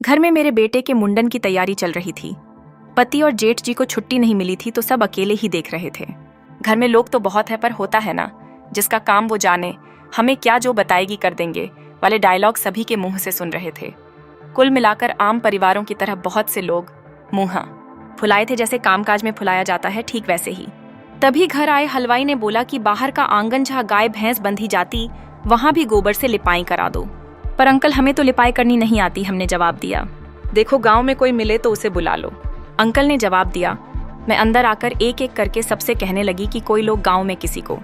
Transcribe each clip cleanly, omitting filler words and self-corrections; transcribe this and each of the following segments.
घर में मेरे बेटे के मुंडन की तैयारी चल रही थी। पति और जेठ जी को छुट्टी नहीं मिली थी तो सब अकेले ही देख रहे थे। घर में लोग तो बहुत है पर होता है ना, जिसका काम वो जाने, हमें क्या जो बताएगी कर देंगे वाले डायलॉग सभी के मुंह से सुन रहे थे। कुल मिलाकर आम परिवारों की तरह बहुत से लोग मुंह फुलाए थे, जैसे कामकाज में फुलाया जाता है ठीक वैसे ही। तभी घर आए हलवाई ने बोला कि बाहर का आंगन जहाँ गाय भैंस बंधी जाती वहां भी गोबर से लिपाई करा दो। पर अंकल हमें तो लिपाई करनी नहीं आती, हमने जवाब दिया। देखो गांव में कोई मिले तो उसे बुला लो, अंकल ने जवाब दिया। मैं अंदर आकर एक एक करके सबसे कहने लगी कि कोई लोग गांव में किसी को,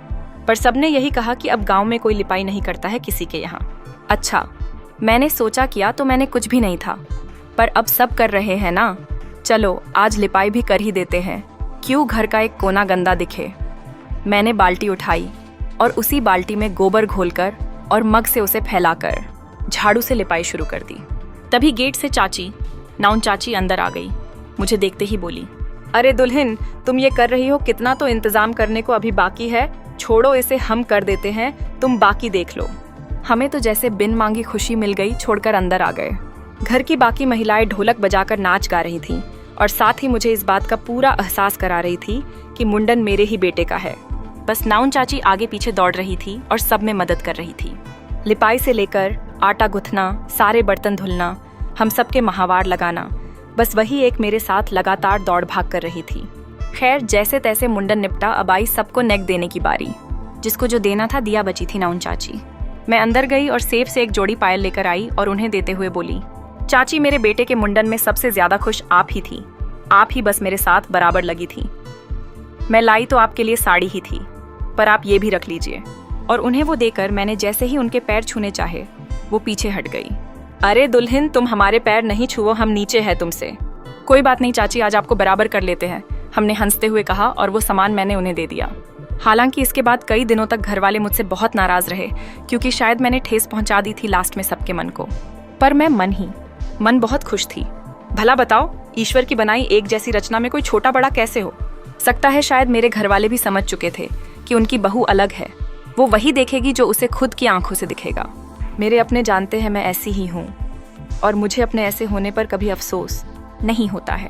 पर सबने यही कहा कि अब गांव में कोई लिपाई नहीं करता है किसी के यहाँ। अच्छा, मैंने सोचा किया तो मैंने कुछ भी नहीं था, पर अब सब कर रहे हैं ना, चलो आज लिपाई भी कर ही देते हैं, क्यों घर का एक कोना गंदा दिखे। मैंने बाल्टी उठाई और उसी बाल्टी में गोबर घोलकर और मग से उसे फैलाकर झाड़ू से लिपाई शुरू कर दी। तभी गेट से चाची, नाउन चाची अंदर आ गई। मुझे देखते ही बोली, अरे दुल्हन, तुम ये कर रही हो, कितना तो इंतजाम करने को अभी बाकी है, छोड़ो इसे हम कर देते हैं, तुम बाकी देख लो। हमें तो जैसे बिन मांगी खुशी मिल गई, छोड़कर अंदर आ गए। घर की बाकी महिलाएं ढोलक बजाकर नाच गा रही थीं और साथ ही मुझे इस बात का पूरा एहसास करा रही थी कि मुंडन मेरे ही बेटे का है। बस नाउन चाची आगे पीछे दौड़ रही थी और सब में मदद कर रही थी। लिपाई से लेकर आटा गुथना, सारे बर्तन धुलना, हम सब के महावार लगाना, बस वही एक मेरे साथ लगातार दौड़ भाग कर रही थी। खैर जैसे तैसे मुंडन निपटा, अब आई सबको नेक देने की बारी। जिसको जो देना था दिया बची थी नाउन चाची। मैं अंदर गई और सेब से एक जोड़ी पायल लेकर आई और उन्हें देते हुए बोली, चाची मेरे बेटे के मुंडन में सबसे ज्यादा खुश आप ही थी, आप ही बस मेरे साथ बराबर लगी थी। मैं लाई तो आपके लिए साड़ी ही थी, पर आप ये भी रख लीजिए। और उन्हें वो देकर मैंने जैसे ही उनके पैर छूने चाहे, वो पीछे हट गई। अरे दुल्हन, तुम हमारे पैर नहीं छुओ, हम नीचे हैं तुमसे। कोई बात नहीं चाची, आज आपको बराबर कर लेते हैं, हमने हंसते हुए कहा और वो सामान मैंने उन्हें दे दिया। हालांकि इसके बाद कई दिनों तक घर वाले मुझसे बहुत नाराज रहे, क्योंकि शायद मैंने ठेस पहुंचा दी थी लास्ट में सबके मन को। पर मैं मन बहुत खुश थी। भला बताओ, ईश्वर की बनाई एक जैसी रचना में कोई छोटा बड़ा कैसे हो सकता है। शायद मेरे घर वाले भी समझ चुके थे कि उनकी बहू अलग है, वो वही देखेगी जो उसे खुद की आंखों से दिखेगा। मेरे अपने जानते हैं मैं ऐसी ही हूँ और मुझे अपने ऐसे होने पर कभी अफसोस नहीं होता है।